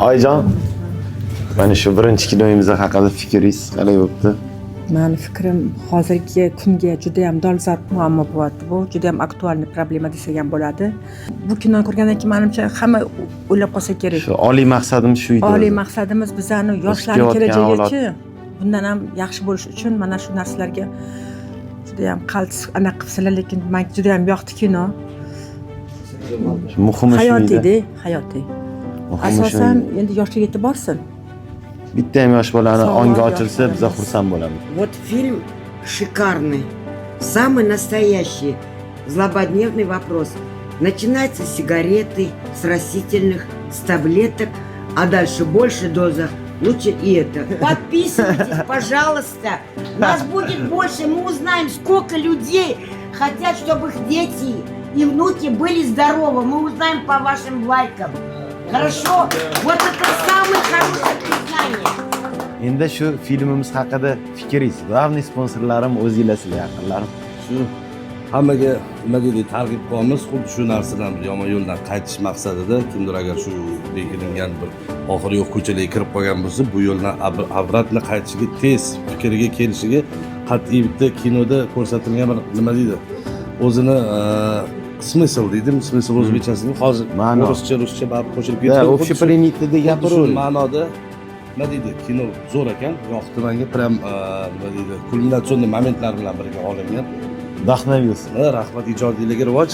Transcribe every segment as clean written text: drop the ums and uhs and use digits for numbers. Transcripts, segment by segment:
Oyijon, mana shu birinchi kinoimiz haqida fikringiz qanday bo'libdi? Meni fikrim hozirgi kunga juda ham dolzarb muammo bo'lyapti. Bu juda ham aktualniy problema desak ham bo'ladi. Bu kinoni ko'rgandan keyin menimcha hamma o'ylab qolsa kerak. Shu oliy maqsadimiz shu edi. Oliy maqsadimiz bizani yoshlarning kelajagichi bundan ham yaxshi bo'lish uchun mana shu narsalarga juda ham qaltis anaqa qilsalar, lekin menga juda ham yoqdi kino. Muhimi Hayotiy-da, hayotiy. Asosan endi yoshga yetib borsin. Bitta ham yosh bolani ongi ochilsa, biz xursand bo'lamiz. Вот фильм шикарный, самый настоящий, злободневный вопрос. Начинается с сигареты, с растительных, с таблеток, а дальше больше доза, лучше и это. Подписывайтесь, пожалуйста. Нас будет больше, мы узнаем, сколько людей хотят, чтобы их дети и внуки были здоровы. Мы узнаем по вашим лайкам. Хорошо? Вот это самое хорошее признание. Endi shu filmimiz haqida fikringiz, главный sponsorlarim o'zingizlar, sizlar yaqinlarim. Shu hammaga nima deydi, targ'ib qilamiz, xuddi shu narsadan yomon yo'ldan qaytish maqsadida kimdir agar shu bekilingan bir oxiri yo'q ko'chalarga kirib qolgan bo'lsa, bu yo'ldan obratno qaytishiga, tez fikriga kelishiga qat'iy bitta kinoda ko'rsatilgan bir nima deydi, o'zini smysl deydi, smysl o'zbekchasini hozir ruscha barib qo'shilib ketdi. Общепринятый gapiruvdik. Ma'noda nima deydi, kino zo'r ekan, yoqdi menga, prям nima deydi, kulminatsion momentlar bilan birga olingan. Vahnavius. Rahmat, ijodiylarga rivoj.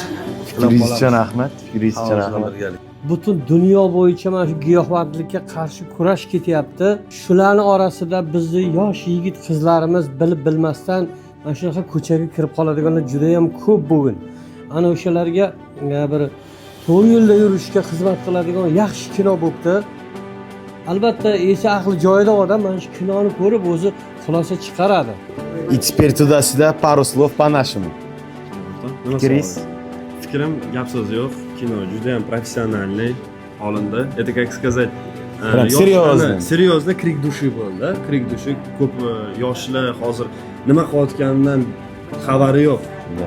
Fikringiz uchun rahmat, fikringiz uchun rahmat. Butun dunyo bo'yicha mana shu giyohvandlikka qarshi kurash ketyapti. Shularning orasida bizni yosh yigit qizlarimiz bilib bilmasdan mana shunaqa ko'chaga kirib qoladiganlar juda ham ko'p bugun. Ana o'shalarga bir to'g'ri yo'lda yurishga xizmat qiladigan yaxshi kino bo'libdi. Albatta, esi aqli joyida odam mana shu kinoni ko'rib o'zi xulosa chiqaradi. И теперь туда-сюда пару слов по-нашему. Fikringiz? Fikrim gap so'z yo'q. Kino juda ham professionalniy olindi. Это как сказать, серьезно krik dushi bo'ldi. Krik dushi ko'p yoshlar hozir nima qilayotganidan xabari yo'q.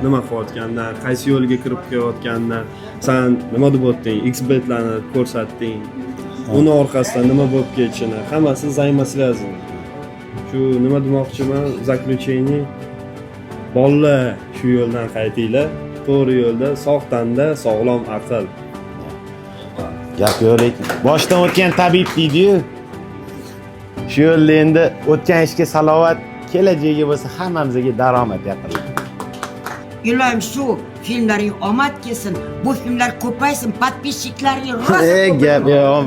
Nima qilayotganidan, qaysi yo'lga kirib kelayotganidan, sen nima deb o'tding, X-betlarni ko'rsatding. Uni orqasidan nima bo'lib ketishini hammasi zaymaslazim. Shu nima demoqchiman, zaключение. Bolalar shu yo'ldan qaytinglar, to'g'ri yo'lda, sog' tanda, sog'lom aql. Gap yo'q lekin boshdan o'tgan tabib deydi-yu. Shu yo'lda endi o'tgan ishga salovat, kelajagiga bo'lsa hammamizga daromad yaqinlar. Iloyim shu filmlaring omad kelsin, bu filmlar ko'paysin, подписчиklaring rosa ko'p. Gap yo'q.